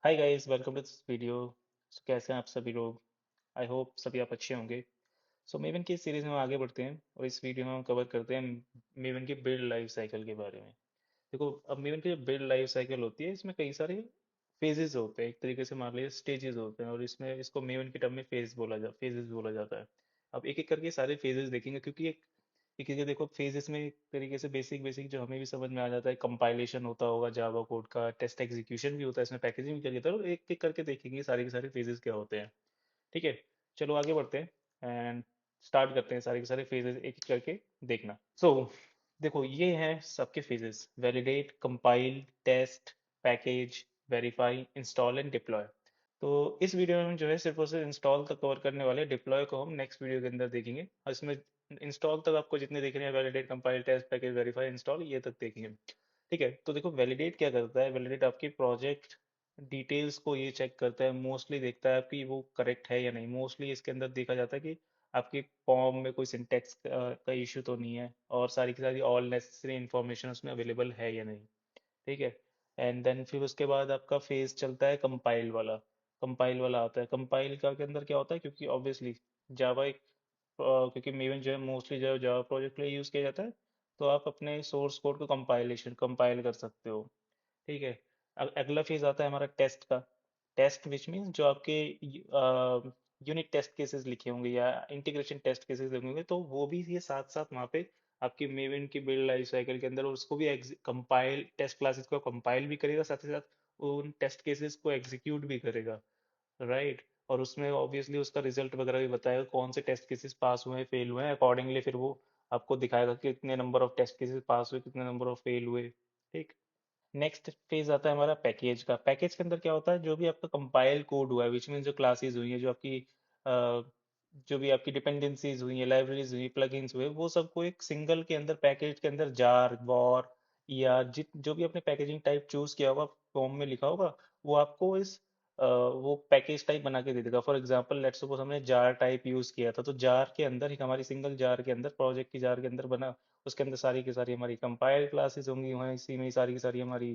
Hi guys, welcome to this video. कैसे हैं आप सभी लोग? आई होप सभी आप अच्छे होंगे। मेवन की सीरीज में आगे बढ़ते हैं और इस वीडियो में हम कवर करते हैं मेवन की बिल्ड लाइफ साइकिल के बारे में। देखो, अब मेवन की जो बिल्ड लाइफ साइकिल होती है इसमें कई सारे फेजेस होते हैं, एक तरीके से मान लीजिए स्टेजेस होते हैं, और इसमें इसको मेवन की टर्म में फेजेस बोला जाता है। अब एक एक करके सारे फेजेस देखेंगे, क्योंकि एक एक देखो फेजेस में एक तरीके से बेसिक बेसिक जो हमें भी समझ में आ जाता है, कंपाइलेशन होता होगा जावा कोड का, टेस्ट एग्जीक्यूशन भी होता है, इसमें पैकेजिंग भी किया जाता है, और एक एक करके देखेंगे सारे के सारे फेजेस क्या होते हैं। ठीक है, चलो आगे बढ़ते हैं एंड स्टार्ट करते हैं सारे के सारे फेजेस एक एक करके देखना। देखो, ये हैं सबके phases: validate, compile, test, package, verify, install and deploy. तो इस वीडियो में हम जो है सिर्फ और सिर्फ इंस्टॉल तक कवर करने वाले हैं, डिप्लॉय को हम नेक्स्ट वीडियो के अंदर देखेंगे। और इसमें इंस्टॉल तक आपको जितने देखने हैं, validate, compile, test, package, verify, install, ये तक देखेंगे। ठीक है, तो देखो वैलिडेट क्या करता है। वैलिडेट आपकी प्रोजेक्ट डिटेल्स को ये चेक करता है, मोस्टली देखता है आपकी वो करेक्ट है या नहीं। मोस्टली इसके अंदर देखा जाता है कि आपकी फॉर्म में कोई सिंटेक्स का इशू तो नहीं है, और सारी की सारी ऑल नेसेसरी इंफॉर्मेशन उसमें अवेलेबल है या नहीं। ठीक है, एंड देन फिर उसके बाद आपका फेज चलता है कंपाइल वाला। कंपाइल वाला आता है, कंपाइल का के अंदर क्या होता है, क्योंकि ऑब्वियसली जावा एक क्योंकि मेवन जो है मोस्टली जो जावा प्रोजेक्ट के लिए यूज़ किया जाता है, तो आप अपने सोर्स कोड को कंपाइल कर सकते हो। ठीक है, अगला फेज आता है हमारा टेस्ट का। टेस्ट विच मीन्स जो आपके यूनिट टेस्ट केसेस लिखे होंगे या इंटीग्रेशन टेस्ट केसेस लिखे होंगे, तो वो भी ये साथ साथ वहाँ पे आपकी मेवन की बिल्ड लाइफ साइकिल के अंदर, और उसको भी कंपाइल, टेस्ट क्लासेस को कंपाइल भी करेगा, साथ ही साथ उन टेस्ट केसेस को एग्जीक्यूट भी करेगा। राइट, और उसमें ऑब्वियसली उसका रिजल्ट वगैरह भी बताएगा, कौन से टेस्ट केसेस पास हुए हैं, फेल हुए हैं, अकॉर्डिंगली फिर वो आपको दिखाएगा कि कितने number of test cases pass हुए, कितने नंबर ऑफ फेल हुए। ठीक, नेक्स्ट फेज आता है हमारा पैकेज का। पैकेज के अंदर क्या होता है, जो भी आपका कंपाइल कोड हुआ है, विच मीन जो क्लासेस हुई है, जो आपकी जो भी आपकी डिपेंडेंसीज हुई है, लाइब्रेरीज हुई, प्लगइन्स हुए, वो सबको एक सिंगल के अंदर, पैकेज के अंदर जार, वॉर या जित जो भी आपने पैकेजिंग टाइप चूज किया होगा, फॉर्म में लिखा होगा, वो आपको वो पैकेज टाइप बना के दे देगा। फॉर एग्जांपल लेट्स सपोज हमने जार टाइप यूज किया था, तो जार के अंदर एक हमारी सिंगल जार के अंदर, प्रोजेक्ट की जार के अंदर बना, उसके अंदर सारी की सारी हमारी कंपाइल क्लासेस होंगी, वहाँ इसी में ही सारी की सारी हमारी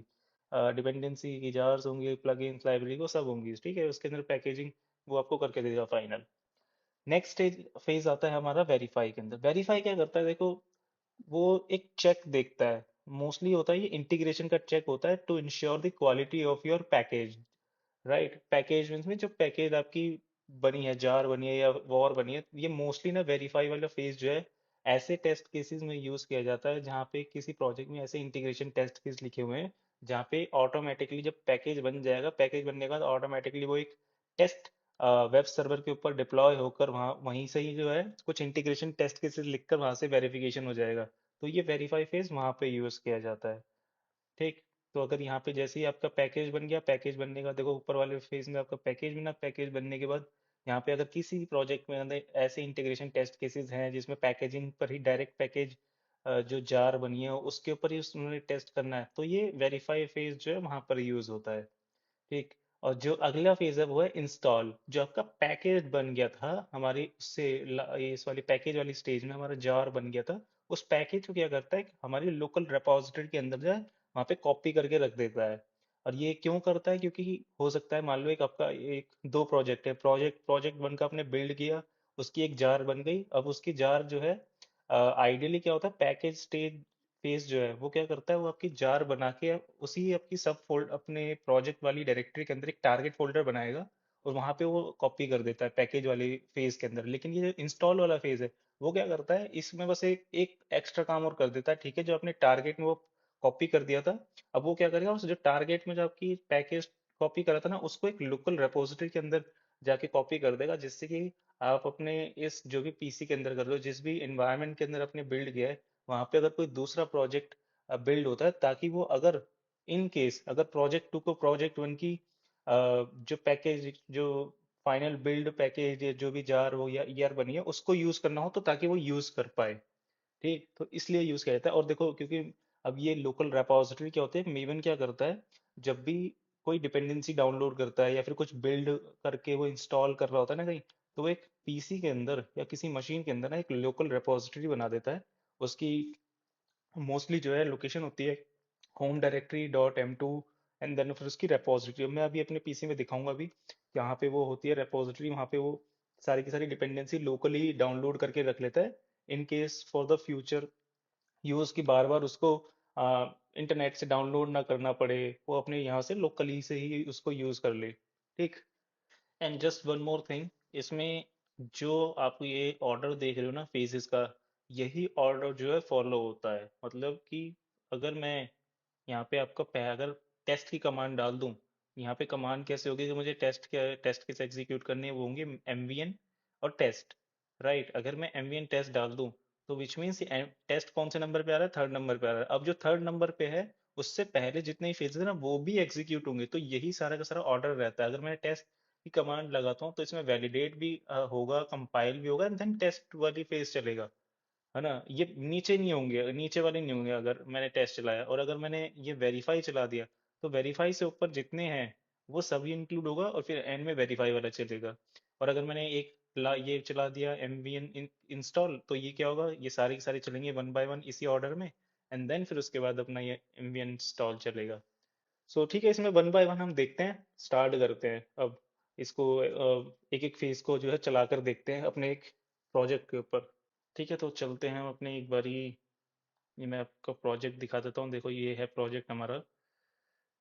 डिपेंडेंसी की जार्स होंगी, प्लगइन्स, लाइब्रेरी, वो सब होंगी। ठीक है, उसके अंदर पैकेजिंग वो आपको करके देगा फाइनल। नेक्स्ट स्टेज फेज आता है हमारा वेरीफाई के अंदर। वेरीफाई क्या करता है, देखो वो एक चेक देखता है, मोस्टली होता है ये इंटीग्रेशन का चेक होता है, to ensure the quality of your package. Right, package means में जो पैकेज आपकी बनी है, जार बनी है या वॉर बनी है, ये मोस्टली ना वेरीफाई वाला फेज जो है ऐसे टेस्ट केसेस में यूज किया जाता है, जहाँ पे किसी प्रोजेक्ट में ऐसे इंटीग्रेशन टेस्ट केस लिखे हुए हैं, जहाँ पे ऑटोमेटिकली जब पैकेज बन जाएगा, पैकेज बनने के बाद ऑटोमेटिकली वो एक टेस्ट वेब सर्वर के ऊपर डिप्लॉय होकर वहाँ वहीं से ही जो है कुछ इंटीग्रेशन टेस्ट केसेस लिखकर वहाँ से वेरिफिकेशन हो जाएगा। तो ये वेरीफाई फेज वहाँ पे यूज किया जाता है। ठीक, तो अगर यहाँ पे जैसे ही आपका पैकेज बन गया, पैकेज बनने का देखो ऊपर वाले फेज में आपका पैकेज बना, पैकेज बनने के बाद यहाँ पे अगर किसी प्रोजेक्ट में अंदर ऐसे इंटीग्रेशन टेस्ट केसेस हैं जिसमें पैकेजिंग पर ही डायरेक्ट पैकेज जो जार बनी है उसके ऊपर ही उन्होंने टेस्ट करना है, तो ये वेरीफाई फेज जो है वहां पर यूज होता है। ठीक, और जो अगला फेज है वो है इंस्टॉल। जो आपका पैकेज बन गया था हमारी उससे ये इस वाली पैकेज वाली स्टेज में हमारा जार बन गया था, उस पैकेज को क्या करता है, हमारी लोकल रिपोजिटरी के अंदर जो है वहाँ पे कॉपी करके रख देता है। और ये क्यों करता है, क्योंकि हो सकता है मान लो एक आपका एक दो प्रोजेक्ट है, प्रोजेक्ट प्रोजेक्ट वन का आपने बिल्ड किया, उसकी एक जार बन गई, अब उसकी जार जो है आइडियली क्या होता है, पैकेज स्टेज फेस जो है वो क्या करता है, वो आपकी जार बना के उसी आपकी सब फोल्ड अपने प्रोजेक्ट वाली डायरेक्टरी के अंदर एक टारगेट फोल्डर बनाएगा, और वहां पे वो कॉपी कर देता है पैकेज वाली फेज के अंदर। लेकिन ये जो इंस्टॉल वाला फेज है वो क्या करता है, इसमें बस एक एक एक्स्ट्रा काम और कर देता है। ठीक है, जो आपने टारगेट में वो कॉपी कर दिया था, अब वो क्या करेगा, उस जो टारगेट में जो आपकी पैकेज कॉपी करा था ना, उसको एक लोकल रेपोजिटरी के अंदर जाके कॉपी कर देगा, जिससे कि आप अपने इस जो भी पीसी के अंदर कर रहे हो, जिस भी एनवायरनमेंट के अंदर आपने बिल्ड किया है, वहां पे अगर कोई दूसरा प्रोजेक्ट बिल्ड होता है, ताकि वो अगर इन केस अगर प्रोजेक्ट टू को प्रोजेक्ट वन की जो पैकेज जो फाइनल बिल्ड पैकेज या जो भी जार हो या ईआर बनी है उसको यूज करना हो, तो ताकि वो यूज कर पाए। ठीक, तो इसलिए यूज किया जाता है। और देखो, क्योंकि अब ये लोकल रेपोजिटरी क्या होते हैं, मेवन क्या करता है, जब भी कोई डिपेंडेंसी डाउनलोड करता है या फिर कुछ बिल्ड करके वो इंस्टॉल कर रहा होता है ना कहीं, तो वो एक पीसी के अंदर या किसी मशीन के अंदर ना एक लोकल रेपोजिटरी बना देता है। उसकी मोस्टली जो है लोकेशन होती है home directory dot M two and then फिर उसकी रेपोजिटरी, मैं अभी अपने पीसी में दिखाऊंगा अभी, यहाँ पे वो होती है रेपोजिटरी, वहाँ पे वो सारी की सारी डिपेंडेंसी लोकली डाउनलोड करके रख लेता है, in case for the future use की बार बार उसको इंटरनेट से डाउनलोड ना करना पड़े, वो अपने यहाँ से लोकली से ही उसको यूज कर ले। ठीक। And just one more thing, इसमें जो आप ये ऑर्डर देख रहे हो ना फेजेस का, यही ऑर्डर जो है फॉलो होता है। मतलब कि अगर मैं यहाँ पे आपका अगर टेस्ट की कमांड डाल दूं, यहाँ पे कमांड कैसे होगी कि मुझे टेस्ट कैसे एग्जीक्यूट करने हैं, वो होंगे एमवीएन और टेस्ट। राइट, अगर मैं एमवीएन टेस्ट डाल दूं, तो विच मीन्स टेस्ट कौन से नंबर पे आ रहा है, थर्ड नंबर पे आ रहा है। अब जो थर्ड नंबर पे है, उससे पहले जितने ही फेजेस है ना वो भी एग्जीक्यूट होंगे, तो यही सारा का सारा ऑर्डर रहता है। अगर मैं टेस्ट की कमांड लगाता हूँ तो इसमें वैलिडेट भी होगा, कंपाइल भी होगा, एंड देन टेस्ट वाली फेज चलेगा, है ना। ये नीचे नहीं होंगे, नीचे वाले नहीं होंगे अगर मैंने टेस्ट चलाया। और अगर मैंने ये वेरीफाई चला दिया, तो वेरीफाई से ऊपर जितने हैं वो सभी इंक्लूड होगा, और फिर एंड में वेरीफाई वाला चलेगा। और अगर मैंने ये चला दिया एमवीएन इंस्टॉल, तो ये क्या होगा, ये सारे के सारे चलेंगे वन बाय वन इसी ऑर्डर में, एंड देन फिर उसके बाद अपना ये एमवीएन इंस्टॉल चलेगा। सो ठीक है, इसमें वन बाय वन हम देखते हैं, स्टार्ट करते हैं अब इसको, एक एक फेज को जो है चलाकर देखते हैं अपने एक प्रोजेक्ट के ऊपर। ठीक है, तो चलते हैं हम अपने एक बारी, ये मैं आपको प्रोजेक्ट दिखा देता हूँ। देखो ये है प्रोजेक्ट हमारा।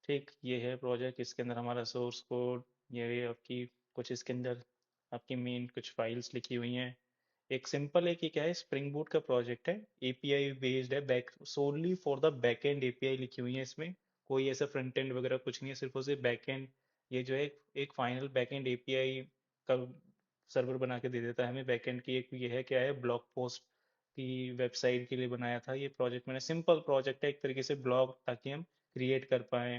ठीक, ये है प्रोजेक्ट, इसके अंदर हमारा सोर्स कोड, ये आपकी कुछ इसके अंदर आपकी मेन कुछ फाइल्स लिखी हुई हैं। एक सिंपल है कि क्या है, स्प्रिंग बूट का प्रोजेक्ट है, एपीआई बेस्ड है, बैक सोनली for the back end API लिखी हुई है इसमें। कोई ऐसा फ्रंट एंड वगैरह कुछ नहीं है, सिर्फ और सिर्फ बैक एंड। ये जो है एक फाइनल बैक एंड एपीआई का सर्वर बना के दे देता है हमें बैक एंड की। एक ये है क्या है, ब्लॉग पोस्ट की वेबसाइट के लिए बनाया था ये प्रोजेक्ट मैंने। सिंपल प्रोजेक्ट है एक तरीके से ब्लॉग, ताकि हम क्रिएट कर पाएँ,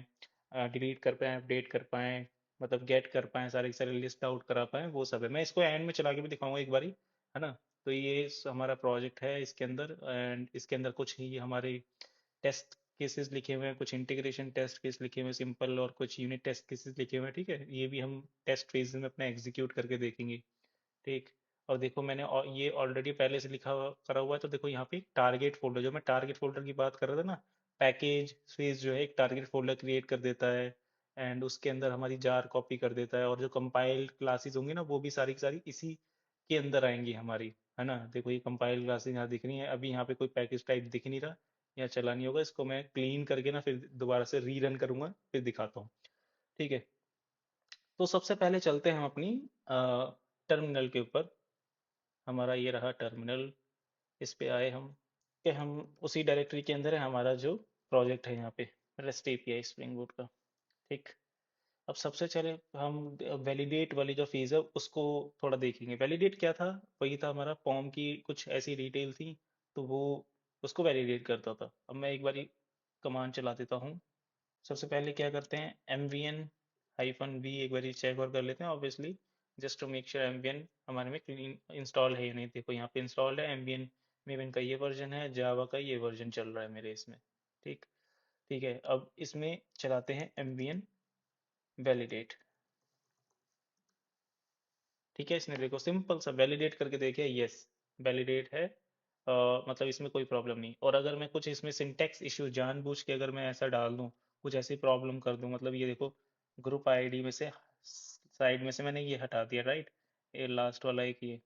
डिलीट कर पाएँ, अपडेट कर पाएँ, मतलब गेट कर पाएँ, सारे के सारे लिस्ट आउट करा पाएँ, वो सब है। मैं इसको एंड में चला के भी दिखाऊंगा एक बारी, है ना। तो ये हमारा प्रोजेक्ट है इसके अंदर, एंड इसके अंदर कुछ ही हमारे टेस्ट केसेस लिखे हुए हैं, कुछ इंटीग्रेशन टेस्ट केस लिखे हुए हैं सिंपल, और कुछ यूनिट टेस्ट केसेस लिखे हुए हैं। ठीक है, ये भी हम टेस्ट फेज में अपना एग्जीक्यूट करके देखेंगे। ठीक। और देखो मैंने ये ऑलरेडी पहले से लिखा करा हुआ है, तो देखो यहाँ पे टारगेट फोल्डर, जो मैं टारगेट फोल्डर की बात कर रहा था ना, पैकेज फेज जो है एक टारगेट फोल्डर क्रिएट कर देता है, एंड उसके अंदर हमारी जार कॉपी कर देता है, और जो कंपाइल क्लासेस होंगी ना वो भी सारी की सारी इसी के अंदर आएंगी हमारी, है ना। देखो ये कंपाइल क्लासेस यहाँ दिख रही है, अभी यहाँ पे कोई पैकेज टाइप दिख नहीं रहा, या चला नहीं होगा, इसको मैं क्लीन करके ना फिर दोबारा से रीरन करूंगा, फिर दिखाता हूँ। ठीक है, तो सबसे पहले चलते हैं हम अपनी टर्मिनल के ऊपर। हमारा ये रहा टर्मिनल, इस पे आए हम, कि हम उसी डायरेक्टरी के अंदर है हमारा जो प्रोजेक्ट है यहाँ पे, रेस्ट एपीआई स्प्रिंग बूट का। ठीक। अब सबसे पहले हम वैलिडेट वाली जो फेज है उसको थोड़ा देखेंगे। वैलिडेट क्या था, वही था हमारा फॉर्म की कुछ ऐसी डिटेल थी, तो वो उसको वैलिडेट करता था। अब मैं एक बारी कमांड चला देता हूँ। सबसे पहले क्या करते हैं, M V N hyphen V एक बार चेक और कर लेते हैं obviously, just to make sure M V N हमारे में क्लीन इंस्टॉल है या नहीं। देखो यहाँ पे इंस्टॉल्ड है एम वी एन, मेवन का ये वर्जन है, जावा का ये वर्जन चल रहा है मेरे इसमें। ठीक। ठीक है, अब इसमें चलाते हैं एम वी एन वैलिडेट। ठीक है, इसने देखो सिंपल सा वैलिडेट करके देखे, यस वैलिडेट है, मतलब इसमें कोई प्रॉब्लम नहीं। और अगर मैं कुछ इसमें सिंटेक्स इश्यू जानबूझ के अगर मैं ऐसा डाल दूं, कुछ ऐसी प्रॉब्लम कर दूं, मतलब ये देखो ग्रुप आईडी में से साइड में से मैंने ये हटा दिया, राइट, ये लास्ट वाला एक ये।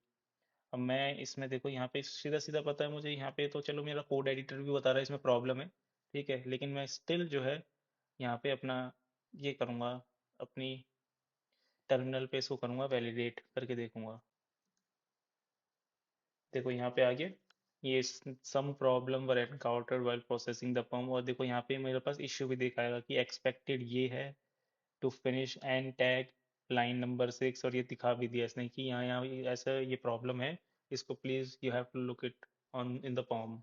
अब मैं इसमें देखो यहाँ पे सीधा सीधा पता है मुझे, यहाँ पे तो चलो मेरा कोड एडिटर भी बता रहा है इसमें प्रॉब्लम है, ठीक है, लेकिन मैं स्टिल जो है यहाँ पे अपना ये करूँगा, अपनी टर्मिनल पे इसको करूँगा वैलिडेट करके देखूंगा। देखो यहाँ पे आ गया, ये some problem were encountered while processing the pump, और देखो यहाँ पे मेरे पास इश्यू भी दिखाएगा कि एक्सपेक्टेड ये है to finish and tag line number 6, और ये दिखा भी दिया इसने कि यहाँ यहाँ ऐसा ये प्रॉब्लम है, इसको please you have to look it on in the POM.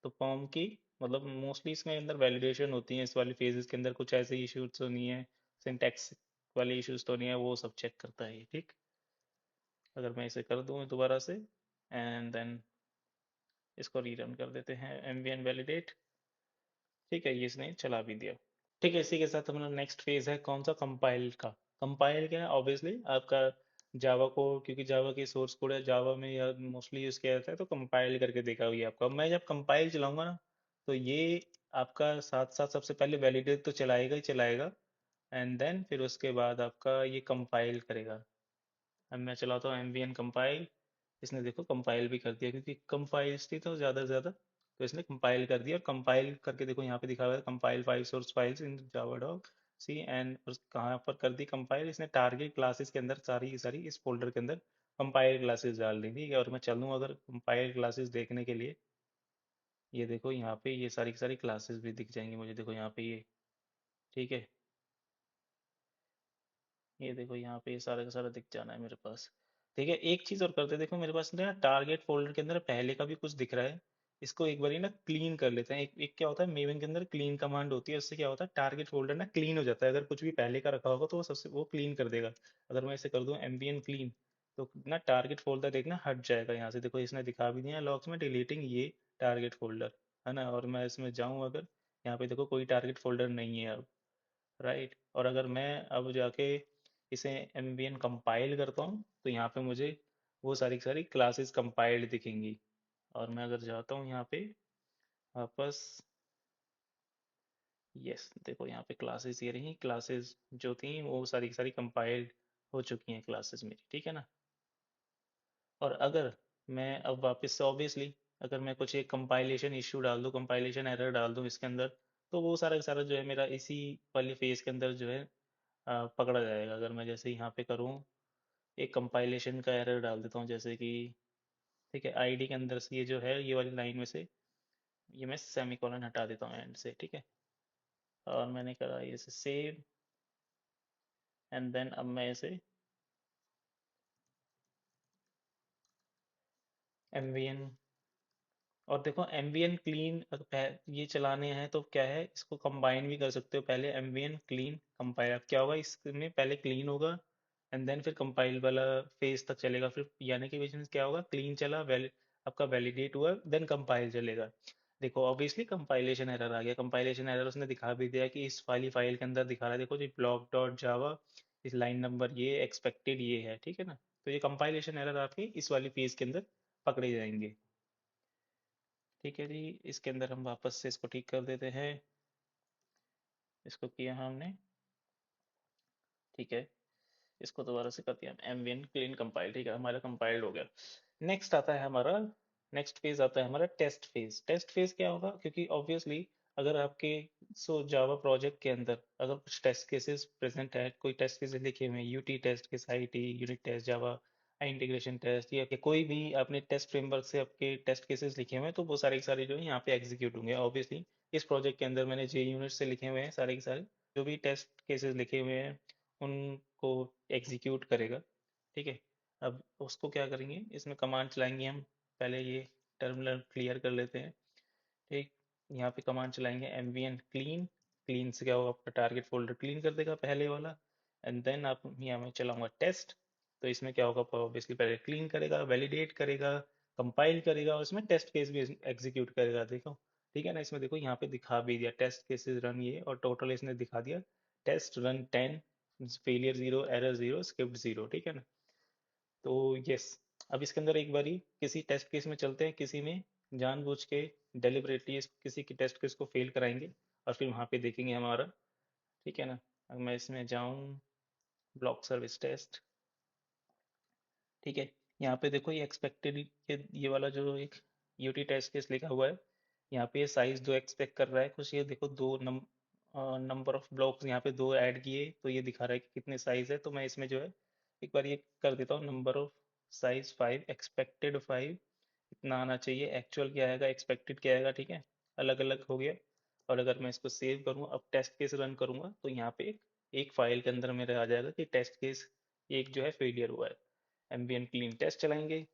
तो पॉम की मतलब मोस्टली इसमें अंदर वैलिडेशन होती है, इस वाली फेजेस के अंदर कुछ ऐसे इश्यूज तो नहीं है, सिंटैक्स वाले इश्यूज तो नहीं है, वो सब चेक करता है ये। ठीक। अगर मैं इसे कर दूँ दोबारा से, एंड देन इसको रीरन कर देते हैं एम वी एन वैलिडेट। ठीक है, ये इसने चला भी दिया। ठीक है, इसी के साथ हमारा नेक्स्ट फेज है कौन सा, कंपाइल का। कंपाइल क्या है, ऑब्वियसली आपका जावा को, क्योंकि जावा की सोर्स कोड है, जावा में या मोस्टली यूज किया जाता है, तो कंपाइल करके देखा हुआ है आपका। अब मैं जब कंपाइल चलाऊंगा ना, तो ये आपका साथ साथ सबसे पहले वैलिडेट तो चलाएगा ही चलाएगा, एंड देन फिर उसके बाद आपका ये कंपाइल करेगा। अब मैं चलाता हूँ एमवीएन कंपाइल। इसने देखो कंपाइल भी कर दिया, क्योंकि कंपाइल्स थी तो ज़्यादा से ज़्यादा, तो इसने कंपाइल कर दिया। और कंपाइल करके देखो यहाँ पे दिखा हुआ है compile five source files in Java dog C and, कहाँ पर कर दी कंपाइल इसने, टारगेट क्लासेस के अंदर सारी की सारी इस फोल्डर के अंदर कंपाइल क्लासेस डाल दी। ठीक है, और मैं चलूँ अगर कंपाइल क्लासेस देखने के लिए, ये देखो यहाँ पे ये सारी की सारी क्लासेस भी दिख जाएंगी मुझे, देखो यहाँ पे ये। ठीक है, ये देखो यहाँ पे ये सारा का सारा दिख जाना है मेरे पास। ठीक है, एक चीज और करते हैं, देखो मेरे पास ना टारगेट फोल्डर के अंदर पहले का भी कुछ दिख रहा है। इसको एक बारी ना क्लीन कर लेते हैं। एक क्या होता है, मेवन के अंदर क्लीन कमांड होती है, उससे क्या होता है टारगेट फोल्डर ना क्लीन हो जाता है। अगर कुछ भी पहले का रखा होगा तो वो सबसे वो क्लीन कर देगा। अगर मैं इसे कर दूं एम्बियन क्लीन, तो ना टारगेट फोल्डर देखना हट जाएगा यहाँ से। देखो इसने दिखा भी दिया लॉग्स में डिलीटिंग ये टारगेट फोल्डर, है ना। और मैं इसमें जाऊं अगर, यहाँ पे देखो कोई टारगेट फोल्डर नहीं है अब, राइट। और अगर मैं अब जाके इसे एम्बियन कंपाइल करता हूँ तो यहाँ पे मुझे वो सारी की सारी क्लासेस कंपाइल्ड दिखेंगी। और मैं अगर जाता हूँ यहाँ पे वापस, यस देखो यहाँ पे क्लासेस ये रही, क्लासेस जो थी वो सारी की सारी कंपाइल्ड हो चुकी हैं क्लासेस मेरी, ठीक है ना। और अगर मैं अब वापस से ऑब्वियसली, अगर मैं कुछ एक कंपाइलेशन इश्यू डाल दूँ, कंपाइलेशन एरर डाल दूँ इसके अंदर, तो वो सारा का सारा जो है मेरा इसी वाली फेज के अंदर जो है पकड़ा जाएगा। अगर मैं जैसे यहाँ पे करूँ, एक कंपाइलेशन का एरर डाल देता हूँ जैसे कि, ठीक है, आईडी के अंदर से ये जो है ये वाली लाइन में से ये मैं सेमीकोलन हटा देता हूँ एंड से, ठीक है। और मैंने करा ये से सेव, एंड देन अब मैं इसे एमवीएन, और देखो एमवीएन क्लीन ये चलाने हैं तो क्या है, इसको कंबाइन भी कर सकते हो। पहले एमवीएन क्लीन कंपाइल, अब क्या होगा इसमें पहले क्लीन होगा एंड देन फिर कंपाइल वाला फेज तक चलेगा। फिर यानी कि बीच में क्या होगा, क्लीन चला, आपका वैलिडेट हुआ, देन कंपाइल चलेगा। देखो ऑब्वियसली कंपाइलेशन एरर आ गया। कंपाइलेशन एरर उसने दिखा भी दिया कि इस वाली फाइल के अंदर दिखा रहा है, देखो जी ब्लॉक डॉट जावा, इस लाइन नंबर ये एक्सपेक्टेड ये है, ठीक है ना। तो ये कंपाइलेशन एरर आपकी इस वाली फेज के अंदर पकड़े जाएंगे। ठीक है जी, इसके अंदर हम वापस से इसको ठीक कर देते हैं। इसको किया हमने, ठीक है। इसको दोबारा से कर दिया एमवीएन क्लीन कंपाइल, ठीक है, हमारा कंपाइल्ड हो गया। नेक्स्ट आता है हमारा, नेक्स्ट फेज आता है हमारा टेस्ट फेज। टेस्ट फेज क्या होगा, क्योंकि ऑब्वियसली अगर आपके जावा प्रोजेक्ट के अंदर अगर कुछ टेस्ट केसेस प्रेजेंट है, कोई टेस्ट केसेस लिखे हुए हैं, UT test case, IT unit test, Java integration test, या कोई भी आपने टेस्ट फ्रेमवर्क से आपके टेस्ट केसेस लिखे हुए हैं, तो वो सारे के सारे जो है यहाँ पे एग्जीक्यूट होंगे ऑब्वियसली। इस प्रोजेक्ट के अंदर मैंने जे यूनिट से लिखे हुए हैं सारे के सारे, जो भी टेस्ट केसेस लिखे हुए हैं उनको एग्जीक्यूट करेगा। ठीक है, अब उसको क्या करेंगे, इसमें कमांड चलाएंगे हम। पहले ये टर्मिनल क्लियर कर लेते हैं। ठीक, यहाँ पे कमांड चलाएंगे एमवीएन क्लीन। क्लीन से क्या होगा, आपका टारगेट फोल्डर क्लीन कर देगा पहले वाला। एंड देन आप यहाँ मैं चलाऊंगा टेस्ट, तो इसमें क्या होगा, ऑब्वियसली पहले क्लीन करेगा, वैलिडेट करेगा, कंपाइल करेगा, और इसमें टेस्ट केस भी एग्जीक्यूट करेगा। देखो ठीक है ना, इसमें देखो यहाँ पे दिखा भी दिया टेस्ट केसेस रन ये, और टोटल इसने दिखा दिया test run 10, failure 0, error 0, script 0, ठीक है ना। तो यस, अब इसके अंदर एक बारी किसी टेस्ट केस में चलते हैं, किसी में जानबूझ के डेलिबरेटली किसी की टेस्ट केस को फेल कराएंगे, और फिर वहां पे देखेंगे हमारा, ठीक है ना। अगर मैं इसमें जाऊं, ब्लॉक सर्विस टेस्ट, ठीक है, यहाँ पे देखो ये एक्सपेक्टेड, ये वाला जो एक यूटी टेस्ट केस लिखा हुआ है, यहाँ पे ये साइज जो एक्सपेक्ट कर रहा है कुछ, ये देखो दो नंबर ऑफ ब्लॉक्स यहाँ पे दो ऐड किए, तो ये दिखा रहा है कि कितने साइज है। तो मैं इसमें जो है एक बार ये कर देता हूँ, नंबर ऑफ साइज 5, एक्सपेक्टेड 5, इतना आना चाहिए। एक्चुअल क्या आएगा, एक्सपेक्टेड क्या आएगा, ठीक है, अलग अलग हो गया। और अगर मैं इसको सेव करूँ, अब टेस्ट केस रन करूंगा, तो यहाँ पे एक फाइल के अंदर मेरे आ जाएगा कि टेस्ट केस एक जो है फेलियर हुआ है। एम्बियन क्लीन टेस्ट चलाएंगे,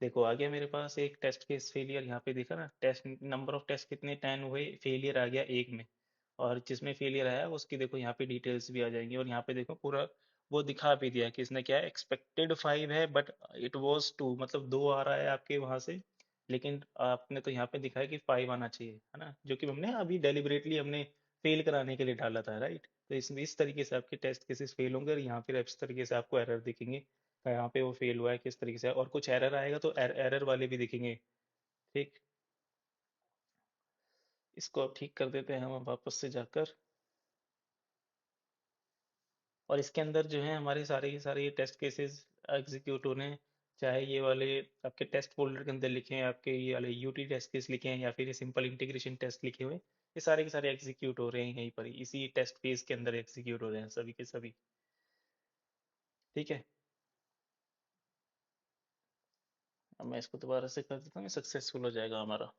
देखो आ गया मेरे पास एक टेस्ट केस फेलियर, यहाँ पे देखा ना, टेस्ट नंबर ऑफ टेस्ट कितने 10 हुए, फेलियर आ गया एक में। और जिसमें फेलियर आया उसकी देखो यहाँ पे डिटेल्स भी आ जाएंगी, और यहाँ पे देखो पूरा वो दिखा भी दिया कि इसने क्या है, एक्सपेक्टेड 5 है बट इट वाज 2, मतलब 2 आ रहा है आपके वहां से, लेकिन आपने तो यहाँ पे दिखाया कि 5 आना चाहिए, है ना, जो कि हमने अभी डेलिबरेटली हमने फेल कराने के लिए डाला था, राइट। तो इस तरीके से आपके टेस्ट केसेस फेल होंगे, और यहाँ फिर इस तरीके से आपको एरर दिखेंगे कहाँ पे वो फेल हुआ है, किस तरीके से, और कुछ एरर आएगा तो एरर वाले भी दिखेंगे। ठीक, इसको अब ठीक कर देते हैं हम वापस से जाकर। और इसके अंदर जो है हमारे सारे के सारे ये टेस्ट केसेस एग्जीक्यूट हो रहे हैं। चाहे ये वाले आपके टेस्ट फोल्डर के अंदर लिखे हैं, आपके ये वाले यूटी टेस्ट केस लिखे हैं, या फिर ये सिंपल इंटीग्रेशन टेस्ट लिखे हुए हैं, ये सारे के सारे एग्जीक्यूट हो रहे हैं यहीं पर ही, इसी टेस्ट केस के अंदर एग्जीक्यूट हो रहे हैं सभी के सभी। ठीक है। अब मैं इसको दोबारा से कर देता हूँ, सक्सेसफुल हो जाएगा हमारा।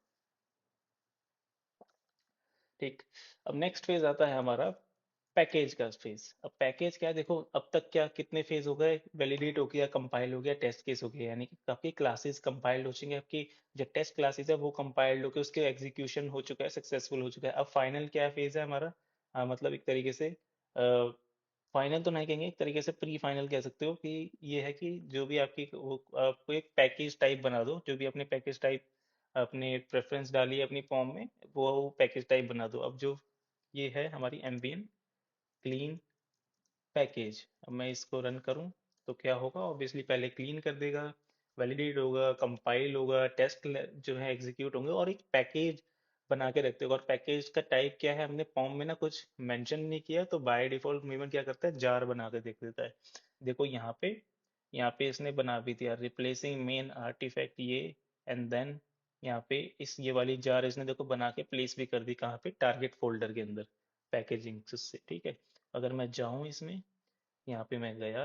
ठीक। अब नेक्स्ट फेज आता है हमारा पैकेज का फेज। अब पैकेज क्या है, देखो अब तक क्या कितने फेज हो गए, वैलिडेट हो गया, कंपाइल हो गया, टेस्ट केस हो गया, यानी कि आपकी क्लासेस कंपाइल्ड हो चुकी है, आपकी जो टेस्ट क्लासेस है वो कंपाइल्ड होकर उसके एग्जीक्यूशन हो चुका है, सक्सेसफुल हो चुका है। अब फाइनल क्या फेज है हमारा, मतलब एक तरीके से फाइनल तो नहीं कहेंगे, एक तरीके से प्री फाइनल कह सकते हो कि ये है कि जो भी आपकी आपको एक पैकेज टाइप बना दो, जो भी अपने पैकेज टाइप अपने प्रेफरेंस डालिए अपनी फॉर्म में, वो पैकेज टाइप बना दो। अब जो ये है हमारी एम्बियन क्लीन पैकेज, अब मैं इसको रन करूं तो क्या होगा, ऑब्वियसली पहले क्लीन कर देगा, वैलिडेट होगा, कंपाइल होगा, टेस्ट जो है एग्जीक्यूट होंगे, और एक पैकेज बना के रखते हो। और पैकेज का टाइप क्या है, हमने फॉर्म में ना कुछ मेंशन नहीं किया, तो बाय डिफॉल्ट मेमन क्या करता है, जार बना के देख देता है। देखो यहाँ पे इसने बना भी दिया, रिप्लेसिंग मेन आर्टिफैक्ट ये, एंड देन यहाँ पे इस ये वाली जार इसने देखो बना के प्लेस भी कर दी, कहाँ पे, टारगेट फोल्डर के अंदर, पैकेजिंग से। ठीक है। अगर मैं जाऊं इसमें, यहाँ पे मैं गया,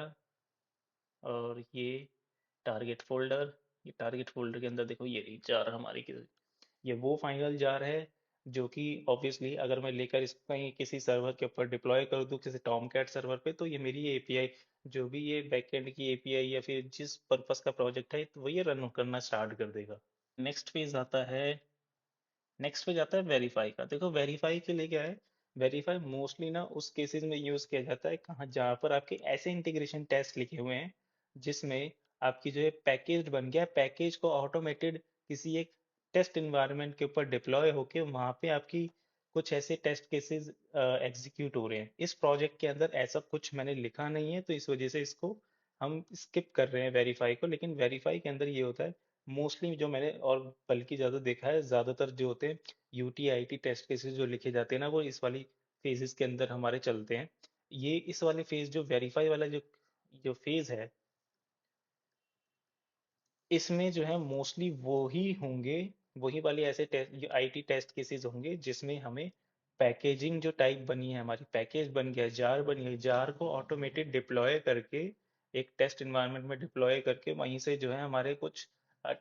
और ये टारगेट फोल्डर के अंदर देखो ये रही जार हमारी की, ये वो फाइनल जार है, जो कि ऑब्वियसली अगर मैं लेकर इसको कहीं किसी सर्वर के ऊपर डिप्लॉय कर दूं, किसी टॉमकैट सर्वर पे, तो ये मेरी एपीआई, जो भी ये बैकएंड की एपीआई या फिर जिस पर्पस का प्रोजेक्ट है, तो वो ये रन करना स्टार्ट कर देगा। नेक्स्ट फेज आता है, नेक्स्ट पे जाता है वेरीफाई का। देखो वेरीफाई के लिए क्या है, वेरीफाई मोस्टली ना उस केसेस में यूज किया जाता है कहाँ, जहाँ पर आपके ऐसे इंटीग्रेशन टेस्ट लिखे हुए हैं जिसमें आपकी जो है पैकेज बन गया, पैकेज को ऑटोमेटेड किसी एक टेस्ट इन्वायरमेंट के ऊपर डिप्लॉय होके वहां पे आपकी कुछ ऐसे टेस्ट केसेस एग्जीक्यूट हो रहे हैं। इस प्रोजेक्ट के अंदर ऐसा कुछ मैंने लिखा नहीं है, तो इस वजह से इसको हम स्किप कर रहे हैं वेरीफाई को। लेकिन वेरीफाई के अंदर ये होता है मोस्टली, जो मैंने और बल्कि ज़्यादा देखा है, ज़्यादातर जो होते हैं यूटी आईटी टेस्ट केसेस जो लिखे जाते हैं ना, वो इस वाली फेजेस के अंदर हमारे चलते हैं। ये इस वाले फेज जो वेरीफाई वाला जो जो फेज है, इसमें जो है मोस्टली वो ही होंगे, वही वाले ऐसे टेस्ट आईटी टेस्ट केसेस होंगे जिसमें हमें पैकेजिंग जो टाइप बनी है, हमारी पैकेज बन गया, जार बनी है, जार को ऑटोमेटेड डिप्लॉय करके एक टेस्ट इन्वायरमेंट में डिप्लॉय करके वहीं से जो है हमारे कुछ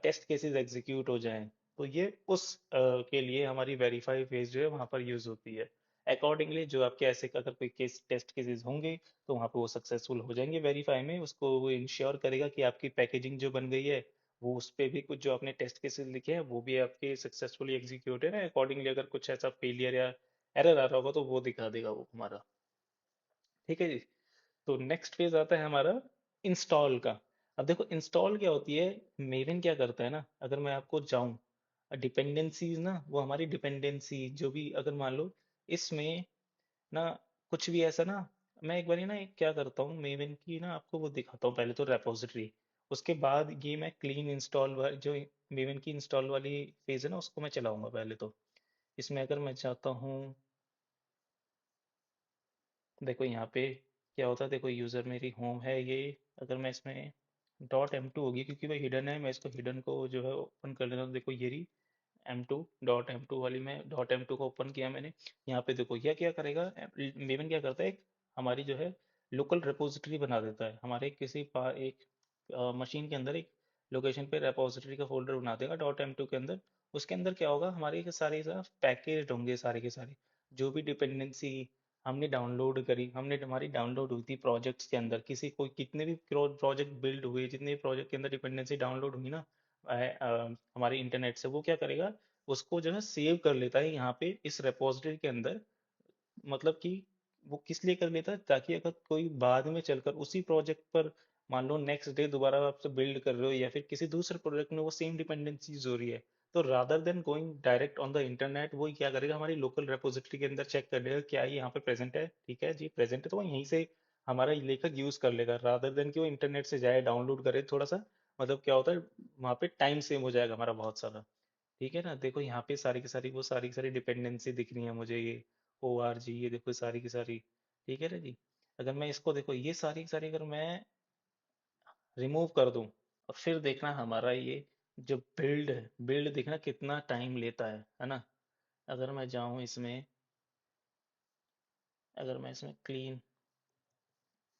टेस्ट केसेस एग्जीक्यूट हो जाएं। तो ये उस के लिए हमारी वेरीफाई फेज जो है वहां पर यूज होती है। अकॉर्डिंगली जो आपके ऐसे अगर कोई केस टेस्ट केसेस होंगे, तो वहां पे वो सक्सेसफुल हो जाएंगे वेरीफाई में, उसको वो इंश्योर करेगा कि आपकी पैकेजिंग जो बन गई है, वो उस पे भी कुछ जो आपने टेस्ट केसेस लिखे हैं वो भी आपके सक्सेसफुली एग्जीक्यूटेड है। अकॉर्डिंगली अगर कुछ ऐसा फेलियर या एरर आ रहा होगा तो वो दिखा देगा वो हमारा। ठीक है जी। तो नेक्स्ट फेज आता है हमारा इंस्टॉल का। अब देखो इंस्टॉल क्या होती है, मेवन क्या करता है ना, अगर मैं आपको जाऊं डिपेंडेंसीज ना, वो हमारी डिपेंडेंसी जो भी अगर मान लो इसमें ना कुछ भी ऐसा ना, मैं एक बार ना एक क्या करता हूँ मेवन की ना, आपको वो दिखाता हूँ पहले तो रेपोजिटरी, उसके बाद ये मैं क्लीन इंस्टॉल जो मेवन की इंस्टॉल वाली फेज है ना उसको मैं चलाऊंगा पहले तो। इसमें अगर मैं चाहता हूँ, देखो यहाँ पे क्या होता है, देखो यूज़र मेरी होम है ये, अगर मैं इसमें .m2 होगी क्योंकि भाई हिडन है, मैं इसको हिडन को जो है ओपन कर लेता हूँ। देखो ये रही M2 वाली, में .m2 को ओपन किया मैंने। यहाँ पे देखो यह क्या करेगा, मेवन क्या करता है, एक हमारी जो है लोकल रिपोजिटरी बना देता है हमारे एक मशीन के अंदर, एक लोकेशन पे रिपोजिटरी का फोल्डर बना देगा .m2 के अंदर। उसके अंदर क्या होगा, हमारे के सारे पैकेज होंगे, सारे के सारे जो भी डिपेंडेंसी हमने डाउनलोड करी, हमने हमारी डाउनलोड हुई थी प्रोजेक्ट्स के अंदर, किसी कोई कितने भी प्रोजेक्ट बिल्ड हुए, जितने प्रोजेक्ट के अंदर डिपेंडेंसी डाउनलोड हुई ना हमारे इंटरनेट से, वो क्या करेगा, उसको जो है सेव कर लेता है यहाँ पे इस रेपोजिटरी के अंदर। मतलब कि वो किस लिए कर लेता है, ताकि अगर कोई बाद में चलकर उसी प्रोजेक्ट पर मान लो नेक्स्ट डे दोबारा आपसे बिल्ड कर रहे हो, या फिर किसी दूसरे प्रोजेक्ट में वो सेम डिपेंडेंसीज हो रही है, तो rather than going direct on the internet, वो क्या करेगा, हमारी लोकल रेपोजिटरी के अंदर चेक कर लेगा क्या ये यहाँ पे प्रेजेंट है, ठीक है जी प्रेजेंट है, तो वो यहीं से हमारा लेखक यूज कर लेगा, रादर देन कि वो इंटरनेट से जाए डाउनलोड करे थोड़ा सा। मतलब क्या होता है, वहाँ पे टाइम सेव हो जाएगा हमारा बहुत सारा। ठीक है ना, देखो यहाँ पे सारी की सारी, वो सारी की सारी डिपेंडेंसी दिख रही है मुझे, ये ओ आर जी, ये देखो सारी की सारी। ठीक है ना जी। अगर मैं इसको देखो, ये सारी की सारी अगर मैं रिमूव कर दूं, और फिर देखना हमारा ये जो बिल्ड है, बिल्ड देखना कितना टाइम लेता है ना। अगर मैं जाऊं इसमें, अगर मैं इसमें क्लीन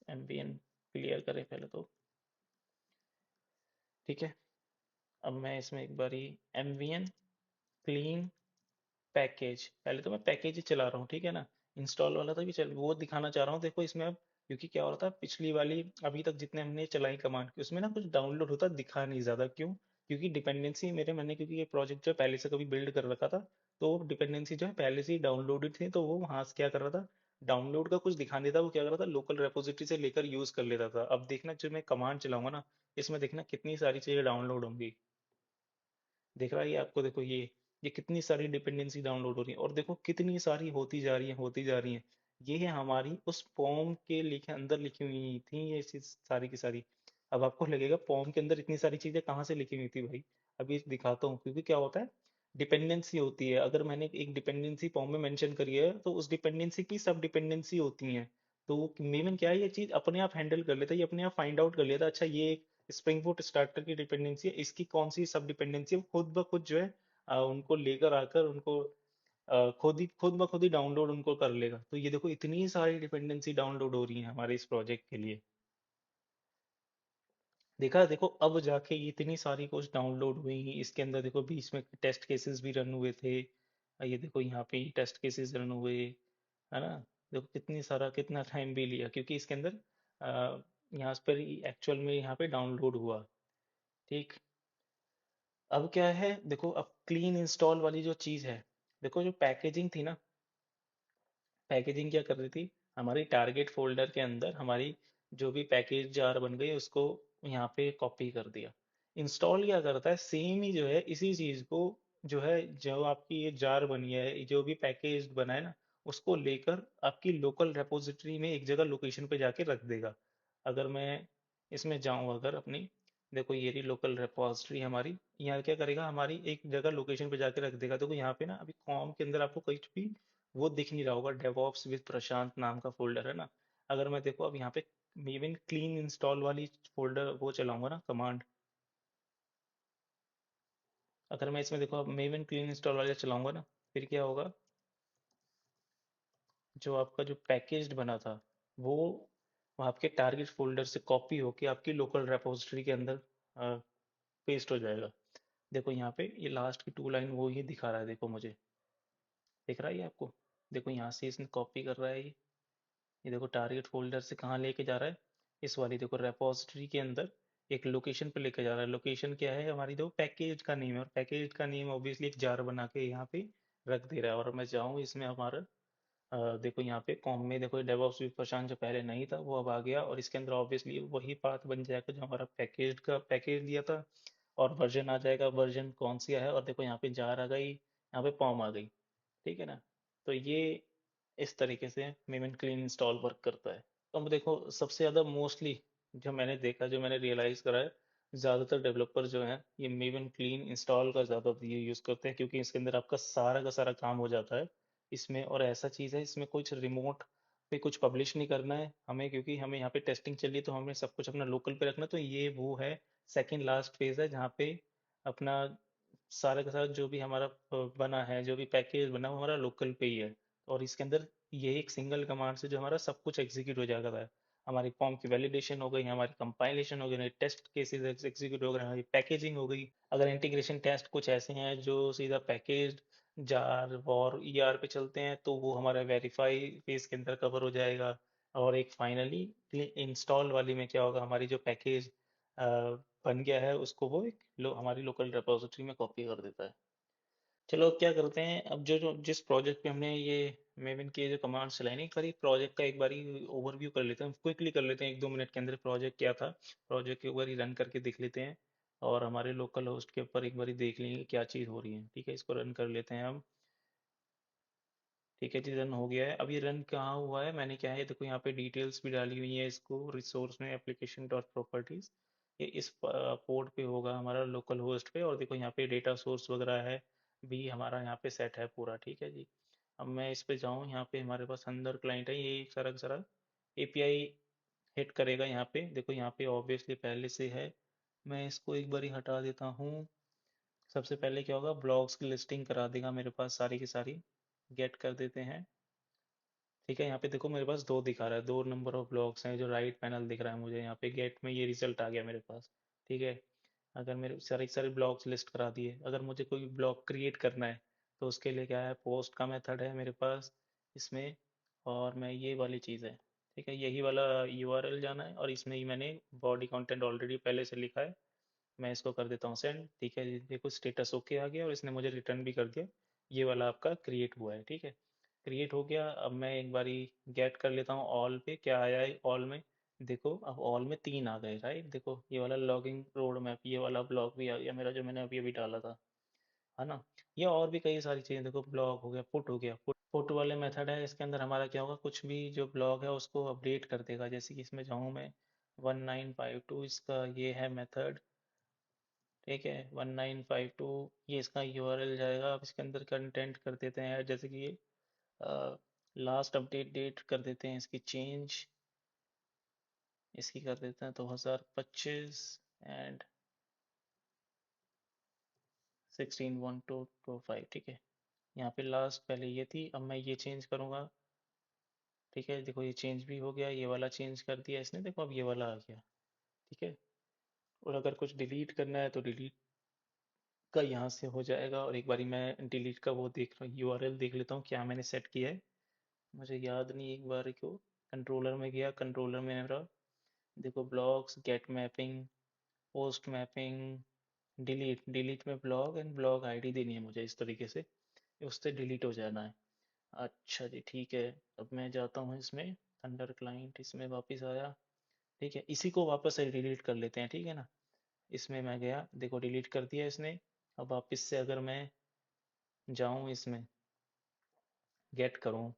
एम्बियन क्लियर करें पहले तो, ठीक है। अब मैं इसमें एक बारी एम्बियन क्लीन पैकेज, पहले तो मैं पैकेज ही चला रहा हूँ, ठीक है ना। इंस्टॉल वाला तो भी चल, वो दिखाना चाह रहा हूँ, देखो इसमें अब, क्योंकि क्या हो रहा था पिछली वाली, अभी तक जितने हमने चलाई कमांड की, उसमें ना कुछ डाउनलोड होता दिखा नहीं ज्यादा, क्यों? क्योंकि डिपेंडेंसी मेरे, मैंने क्योंकि ये प्रोजेक्ट जो है पहले से कभी बिल्ड कर रखा था, तो डिपेंडेंसी जो है पहले से ही डाउनलोडेड थी, तो वो वहां से क्या कर रहा था, डाउनलोड का कुछ दिखा नहीं था, वो क्या कर रहा था, लोकल रेपोजिटरी से लेकर यूज कर लेता था। अब देखना जो मैं कमांड चलाऊंगा ना, इसमें देखना कितनी सारी चीजें डाउनलोड होंगी। दिख रहा है ये आपको, देखो ये कितनी सारी डिपेंडेंसी डाउनलोड हो रही है, और देखो कितनी सारी होती जा रही है, होती जा रही है। ये है हमारी उस फॉर्म के लिखे अंदर लिखी हुई थी ये चीज सारी की सारी। अब आपको लगेगा फॉर्म के अंदर इतनी सारी चीजें कहाँ से लिखी हुई थी भाई। अभी दिखाता हूँ, क्योंकि क्या होता है, डिपेंडेंसी होती है, अगर मैंने एक डिपेंडेंसी फॉर्म में मेंशन करी है, तो उस डिपेंडेंसी की सब डिपेंडेंसी होती हैं। तो मेमन क्या है, ये चीज अपने आप हैंडल कर लेता है, ये अपने आप फाइंड आउट कर लेता है, अच्छा ये स्प्रिंग बूट स्टार्टर की डिपेंडेंसी है, इसकी कौन सी सब डिपेंडेंसी है, वो खुद ब खुद जो है उनको लेकर आकर उनको खुद ब खुद ही डाउनलोड उनको कर लेगा। तो ये देखो इतनी सारी डिपेंडेंसी डाउनलोड हो रही है हमारे इस प्रोजेक्ट के लिए। देखा, देखो अब जाके ये इतनी सारी कुछ डाउनलोड हुई, इसके अंदर देखो बीच में टेस्ट केसेस भी रन हुए थे, ये देखो यहाँ पे टेस्ट केसेस रन हुए, है ना। देखो कितनी सारा, कितना टाइम भी लिया, क्योंकि इसके अंदर यहाँ पर एक्चुअल में यहाँ पे डाउनलोड हुआ। ठीक। अब क्या है, देखो अब क्लीन इंस्टॉल वाली जो चीज है, देखो जो पैकेजिंग थी ना, पैकेजिंग क्या कर रही थी, हमारी टारगेट फोल्डर के अंदर हमारी जो भी पैकेज जार बन गई उसको यहाँ पे कॉपी कर दिया। इंस्टॉल क्या करता है, सेम ही जो है इसी चीज को, जो है जो आपकी ये जार बनी है, जो भी पैकेज बना है ना, उसको लेकर आपकी लोकल रेपोजिटरी में एक जगह लोकेशन पे जाके रख देगा। अगर मैं इसमें जाऊं, अगर अपनी, देखो ये रही लोकल रेपोजिटरी हमारी, यहाँ क्या करेगा, हमारी एक जगह लोकेशन पे जाके रख देगा। देखो यहाँ पे ना अभी कॉम के अंदर आपको कुछ भी वो दिख नहीं रहा होगा, डेवऑप्स विद प्रशांत नाम का फोल्डर है ना। अगर मैं देखो अब यहाँ पे मेविन क्लीन इंस्टॉल वाली फोल्डर वो चलाऊंगा ना कमांड, अगर मैं इसमें देखो अब मेविन क्लीन इंस्टॉल वाला चलाऊंगा ना, फिर क्या होगा, जो आपका जो पैकेज्ड बना था, वो आपके टारगेट फोल्डर से कॉपी होके आपकी लोकल रेपोजिटरी के अंदर पेस्ट हो जाएगा। देखो यहाँ पे ये लास्ट की टू लाइन वो ही दिखा रहा है, देखो मुझे दिख रहा है ये आपको, देखो यहाँ से इसने कॉपी कर रहा है ये देखो टारगेट फोल्डर से कहाँ लेके जा रहा है, इस वाली देखो रेपोजिटरी के अंदर एक लोकेशन पे लेके जा रहा है। लोकेशन क्या है हमारी, देखो पैकेज का नेम है, और पैकेज का नेम ऑब्वियसली एक जार बना के यहाँ पे रख दे रहा है। और मैं जाऊँ इसमें हमारा, देखो यहाँ पे कॉम में देखो डेवऑप्स भी प्रशांत जो पहले नहीं था वो अब आ गया, और इसके अंदर ऑब्वियसली वही पाथ बन जाएगा जो हमारा पैकेज का पैकेज दिया था, और वर्जन आ जाएगा, वर्जन कौन सी है, और देखो यहाँ पे जार आ गई, यहाँ पे पॉम आ गई। ठीक है ना। तो ये इस तरीके से मेवन क्लीन इंस्टॉल वर्क करता है। तो अब देखो सबसे ज़्यादा मोस्टली जो मैंने देखा, जो मैंने रियलाइज़ करा है, ज़्यादातर डेवलपर जो हैं ये मेवन क्लीन इंस्टॉल का ज़्यादा ये यूज़ करते हैं, क्योंकि इसके अंदर आपका सारा का सारा काम हो जाता है इसमें। और ऐसा चीज़ है इसमें कुछ रिमोट पे कुछ पब्लिश नहीं करना है हमें, क्योंकि हमें यहाँ पे टेस्टिंग चल रही है, तो हमें सब कुछ अपना लोकल पे रखना है। तो ये वो है सेकंड लास्ट फेज है, जहाँ पे अपना सारा का सारा जो भी हमारा बना है, जो भी पैकेज बना वो हमारा लोकल पे ही है। और इसके अंदर ये एक सिंगल कमांड से जो हमारा सब कुछ एग्जीक्यूट हो जाएगा है। हमारी फॉर्म की वैलिडेशन हो गई, हमारी कंपाइलेशन हो गई, हमारे टेस्ट केसेस एग्जीक्यूट हो गए, हमारी पैकेजिंग हो गई। अगर इंटीग्रेशन टेस्ट कुछ ऐसे हैं जो सीधा पैकेज जार और ईआर पे चलते हैं, तो वो हमारा वेरीफाई फेज के अंदर कवर हो जाएगा। और एक फाइनली इंस्टॉल वाली में क्या होगा, हमारी जो पैकेज बन गया है उसको वो एक हमारी लोकल रिपोजिटरी में कॉपी कर देता है। चलो अब क्या करते हैं, अब जो जो जिस प्रोजेक्ट पे हमने ये मेविन की जो कमांड्स चलाई नहीं, एक बारी प्रोजेक्ट का एक बारी ओवरव्यू कर लेते हैं, क्विकली कर लेते हैं, एक दो मिनट के अंदर प्रोजेक्ट क्या था, प्रोजेक्ट के ऊपर ही रन करके देख लेते हैं। और हमारे लोकल होस्ट के ऊपर एक बारी देख लेंगे क्या चीज़ हो रही है। ठीक है, इसको रन कर लेते हैं हम। ठीक है जी, रन हो गया है। अब ये रन कहाँ हुआ है, मैंने क्या है देखो यहाँ पे डिटेल्स भी डाली हुई है, इसको रिसोर्स में एप्लीकेशन डॉट प्रॉपर्टीज, ये इस पोर्ट पे होगा हमारा लोकल होस्ट पे, और देखो यहाँ पे डेटा सोर्स वगैरह है भी हमारा यहाँ पे सेट है पूरा, ठीक है जी। अब मैं इस पे जाऊँ, यहाँ पे हमारे पास अंदर क्लाइंट है, ये सारा का सारा एपीआई हिट करेगा यहाँ पे। देखो यहाँ पे ऑब्वियसली पहले से है, मैं इसको एक बार ही हटा देता हूँ। सबसे पहले क्या होगा, ब्लॉग्स की लिस्टिंग करा देगा मेरे पास सारी की सारी। गेट कर देते हैं, ठीक है। यहाँ पे देखो मेरे पास दो दिखा रहा है, दो नंबर ऑफ ब्लॉक्स हैं, जो राइट पैनल दिख रहा है मुझे यहाँ पे गेट में, ये रिजल्ट आ गया मेरे पास, ठीक है। अगर मेरे सारे सारे ब्लॉक्स लिस्ट करा दिए, अगर मुझे कोई ब्लॉक क्रिएट करना है तो उसके लिए क्या है, पोस्ट का मेथड है मेरे पास इसमें। और मैं ये वाली चीज़ है, ठीक है, यही वाला यूआरएल जाना है, और इसमें ही मैंने बॉडी कंटेंट ऑलरेडी पहले से लिखा है। मैं इसको कर देता हूँ सेंड, ठीक है। देखो स्टेटस ओके आ गया और इसने मुझे रिटर्न भी कर दिया, ये वाला आपका क्रिएट हुआ है, ठीक है। क्रिएट हो गया। अब मैं एक बारी गेट कर लेता हूँ ऑल पे, क्या आया है ऑल में। देखो अब ऑल में तीन आ गए, राइट। देखो ये वाला लॉगिंग रोड मैप, ये वाला ब्लॉग भी आ गया मेरा, जो मैंने अभी अभी डाला था, है ना। ये और भी कई सारी चीज़ें, देखो ब्लॉग हो गया, पुट हो गया। पुट वाले मेथड है, इसके अंदर हमारा क्या होगा, कुछ भी जो ब्लॉग है उसको अपडेट कर देगा। जैसे कि इसमें जाऊँ मैं, 1952 इसका ये है मेथड, ठीक है। 1952 ये इसका यूआरएल जाएगा। अब इसके अंदर कंटेंट कर देते हैं, जैसे कि ये लास्ट अपडेट डेट कर देते हैं इसकी चेंज, इसकी कर देते हैं 2025 एंड 16/1/2/25, ठीक है। यहाँ पे लास्ट पहले ये थी, अब मैं ये चेंज करूँगा, ठीक है। देखो ये चेंज भी हो गया, ये वाला चेंज कर दिया इसने, देखो अब ये वाला आ गया, ठीक है। और अगर कुछ डिलीट करना है तो डिलीट का यहाँ से हो जाएगा। और एक बारी मैं डिलीट का वो देख रहा हूँ, यूआरएल देख लेता हूँ क्या मैंने सेट किया है, मुझे याद नहीं। एक बार क्यों, कंट्रोलर में गया, कंट्रोलर में मेरा देखो blogs, get mapping, post mapping, delete, delete में ब्लॉग एंड ब्लॉग आईडी देनी है मुझे इस तरीके से, उससे डिलीट हो जाना है। अच्छा जी, ठीक है। अब मैं जाता हूँ इसमें, अंडर क्लाइंट, इसमें वापस आया, ठीक है। इसी को वापस से डिलीट कर लेते हैं, ठीक है ना। इसमें मैं गया, देखो डिलीट कर दिया इसने। अब वापस से अगर मैं जाऊँ इसमें, गेट करूँ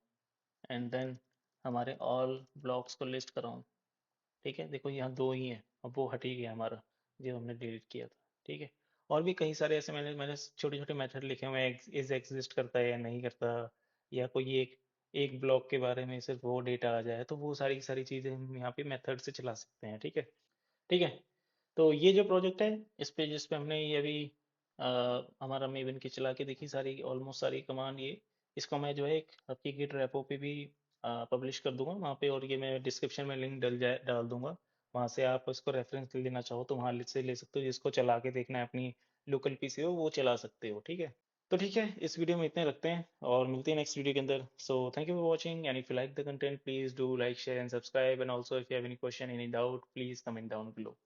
एंड देन हमारे ऑल ब्लॉक्स को लिस्ट कराऊँ, ठीक है। देखो यहाँ दो ही हैं, अब वो हट ही गया हमारा जो हमने डिलीट किया था, ठीक है। और भी कई सारे ऐसे मैंने मैंने छोटे छोटे मेथड लिखे हुए हैं, इज एग्जिस्ट करता है या नहीं करता, या कोई एक एक ब्लॉक के बारे में सिर्फ वो डेटा आ जाए, तो वो सारी सारी चीज़ें हम यहाँ पे मेथड से चला सकते हैं, ठीक है। ठीक है। तो ये जो प्रोजेक्ट है, जिस पे हमने ये अभी हमारा मेवन की चला के देखी, सारी ऑलमोस्ट सारी कमांड, ये इसको मैं जो है एक आपकी गिट रेपो पे भी पब्लिश कर दूंगा वहाँ पे, और ये मैं डिस्क्रिप्शन में लिंक डाल दूंगा। वहाँ से आप उसको रेफरेंस के लिए लेना चाहो तो वहाँ से ले सकते हो, जिसको चला के देखना है अपनी लोकल पीसी हो वो चला सकते हो, ठीक है। तो ठीक है, इस वीडियो में इतने रखते हैं और मिलते हैं नेक्स्ट वीडियो के अंदर। So thank you for watching, and if you like the content please do like, share and subscribe, and also if you have any question, any doubt, please comment down below.